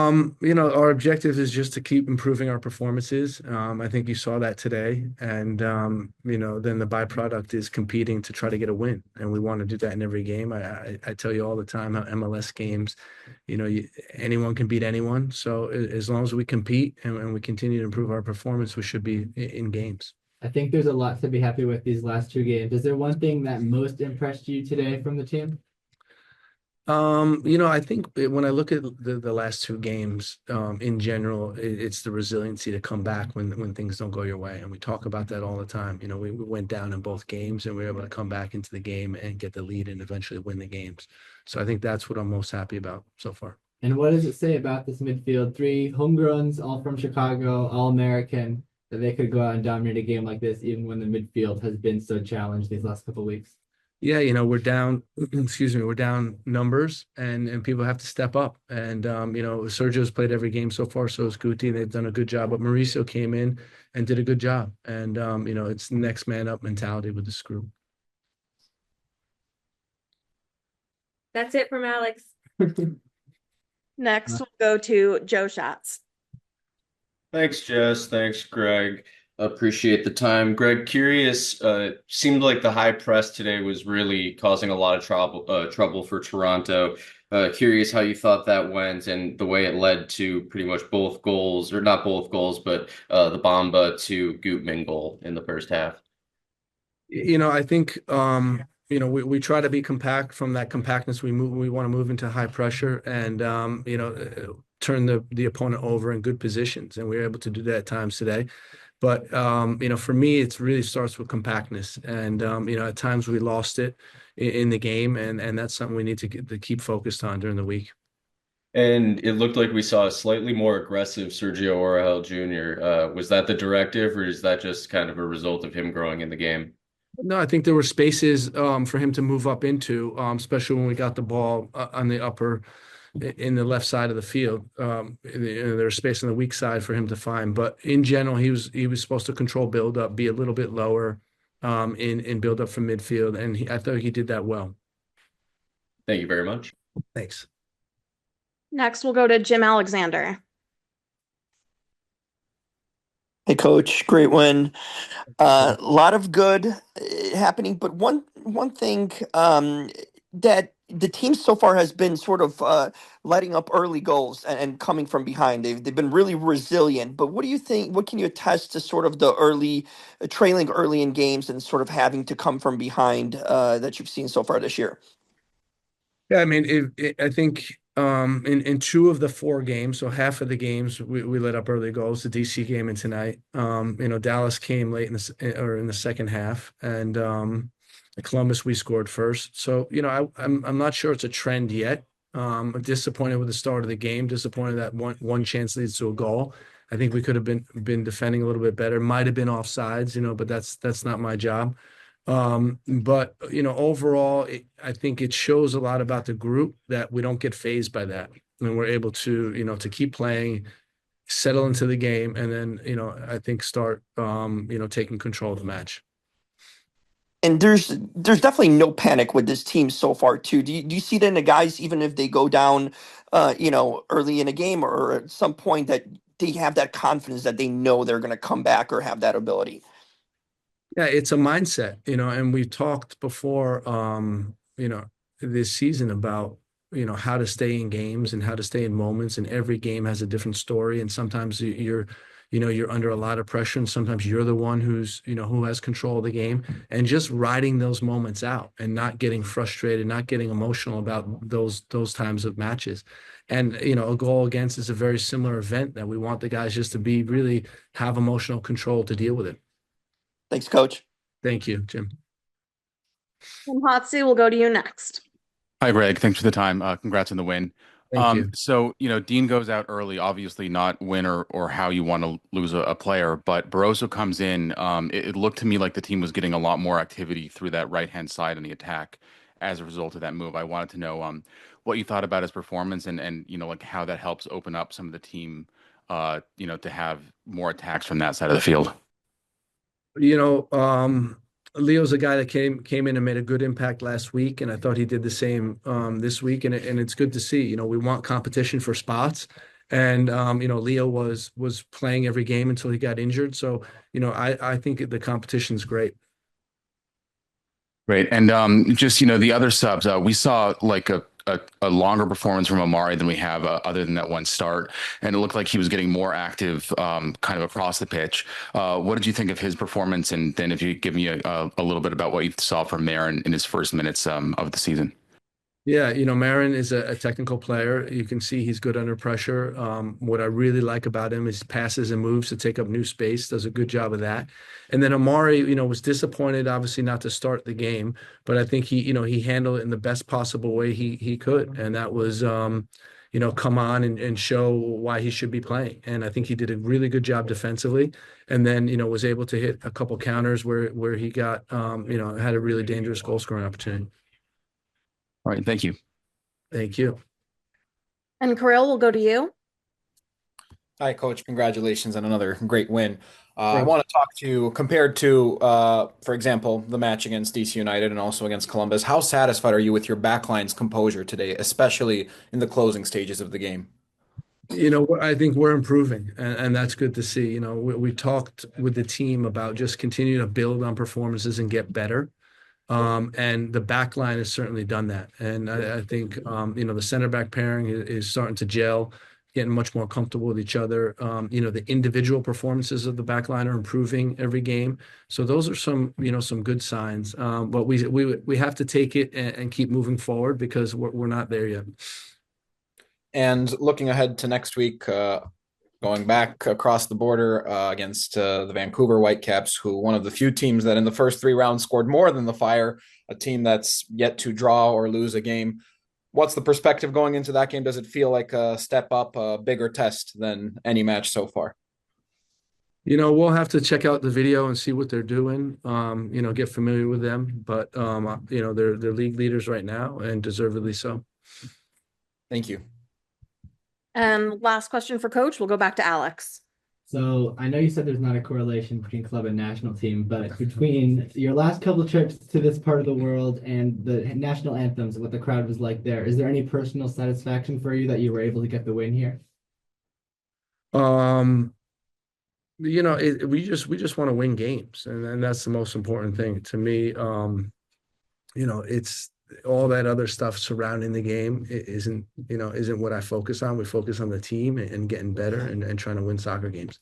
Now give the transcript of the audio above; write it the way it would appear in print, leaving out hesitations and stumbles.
Our objective is just to keep improving our performances. I think you saw that today. And, then the byproduct is competing to try to get a win. And we want to do that in every game. I tell you all the time how MLS games, anyone can beat anyone. So as long as we compete and we continue to improve our performance, we should be in games. I think there's a lot to be happy with these last two games. Is there one thing that most impressed you today from the team? I think when I look at the last two games, in general, it's the resiliency to come back when things don't go your way. And we talk about that all the time. We went down in both games and we were able to come back into the game and get the lead and eventually win the games. So I think that's what I'm most happy about so far. And what does it say about this midfield? Three homegrowns, all from Chicago, all American, that they could go out and dominate a game like this, even when the midfield has been so challenged these last couple of weeks. Yeah, we're down, excuse me, we're down numbers and people have to step up. And, Sergio's played every game so far, so has Guti. They've done a good job. But Mauricio came in and did a good job. And, it's next man up mentality with this group. That's it from Alex. Next, we'll go to Joe Schatz. Thanks, Jess. Thanks, Greg. Appreciate the time. Greg, curious, seemed like the high press today was really causing a lot of trouble for Toronto. Curious how you thought that went and the way it led to pretty much both goals, or not both goals, but the Bamba to Gutman goal in the first half. I think we try to be compact. From that compactness we want to move into high pressure and turn the opponent over in good positions, and we were able to do that at times today. But, for me, it really starts with compactness. And, at times we lost it in the game, and that's something we need to keep focused on during the week. And it looked like we saw a slightly more aggressive Sergio Orahel Jr. Was that the directive, or is that just kind of a result of him growing in the game? No, I think there were spaces for him to move up into, especially when we got the ball on the in the left side of the field. There's space on the weak side for him to find, but in general, he was supposed to control build up, be a little bit lower in build up from midfield, and I thought he did that well. Thank you very much. Thanks. Next, we'll go to Jim Alexander. Hey, Coach, great win. A lot of good happening, but one thing that the team so far has been sort of letting up early goals and coming from behind. They've been really resilient. But what do you think? What can you attest to sort of the early trailing early in games and sort of having to come from behind that you've seen so far this year? Yeah, I mean, I think in two of the four games, so half of the games, we let up early goals. The DC game and tonight, Dallas came late in the second half, and Columbus we scored first. So I'm not sure it's a trend yet. I'm disappointed with the start of the game. Disappointed that one chance leads to a goal. I think we could have been defending a little bit better. Might have been offsides, but that's not my job. But overall, I think it shows a lot about the group that we don't get fazed by that, and we're able to to keep playing, settle into the game, and then I think start taking control of the match. And there's definitely no panic with this team so far too. Do you see that in the guys, even if they go down, early in a game or at some point, that they have that confidence that they know they're going to come back or have that ability? Yeah, it's a mindset, and we've talked before, this season about, how to stay in games and how to stay in moments, and every game has a different story. And sometimes you're under a lot of pressure, and sometimes you're the one who has control of the game, and just riding those moments out and not getting frustrated, not getting emotional about those times of matches. And, a goal against is a very similar event that we want the guys just to really have emotional control to deal with it. Thanks, Coach. Thank you, Jim. And Hotzi, we'll go to you next. Hi, Greg. Thanks for the time. Congrats on the win. Thank you. So, Dean goes out early, obviously not win or how you want to lose a player, but Barroso comes in. It looked to me like the team was getting a lot more activity through that right-hand side in the attack as a result of that move. I wanted to know what you thought about his performance and like how that helps open up some of the team, to have more attacks from that side of the field. Leo's a guy that came in and made a good impact last week, and I thought he did the same this week, and it's good to see. We want competition for spots, And Leo was playing every game until he got injured. So, I think the competition's great. Great. And just, the other subs, we saw like a longer performance from Amari than we have other than that one start. And it looked like he was getting more active kind of across the pitch. What did you think of his performance? And then if you could give me a little bit about what you saw from Marin in his first minutes of the season. Yeah, Marin is a technical player. You can see he's good under pressure. What I really like about him is passes and moves to take up new space, does a good job of that. And then Amari, was disappointed, obviously, not to start the game, but I think he handled it in the best possible way he could. And that was, come on and show why he should be playing. And I think he did a really good job defensively. And then, was able to hit a couple counters where he got, had a really dangerous goal scoring opportunity. All right. Thank you. Thank you. And Kirill will go to you. Hi, Coach. Congratulations on another great win. I Thanks. want to talk to you compared to, for example, the match against DC United and also against Columbus. How satisfied are you with your backline's composure today, especially in the closing stages of the game? I think we're improving, and that's good to see. We talked with the team about just continue to build on performances and get better. And the back line has certainly done that. And I think, the center back pairing is starting to gel, getting much more comfortable with each other. The individual performances of the back line are improving every game. So those are some good signs. But we have to take it and keep moving forward because we're not there yet. And looking ahead to next week, going back across the border against the Vancouver Whitecaps, who one of the few teams that in the first 3 rounds scored more than the Fire, a team that's yet to draw or lose a game. What's the perspective going into that game? Does it feel like a step up, a bigger test than any match so far? We'll have to check out the video and see what they're doing. Get familiar with them. But they're league leaders right now and deservedly so. Thank you. And last question for Coach. We'll go back to Alex. So I know you said there's not a correlation between club and national team, but between your last couple of trips to this part of the world and the national anthems, what the crowd was like there, is there any personal satisfaction for you that you were able to get the win here? We just want to win games, and that's the most important thing to me. It's all that other stuff surrounding the game isn't what I focus on. We focus on the team and getting better and trying to win soccer games.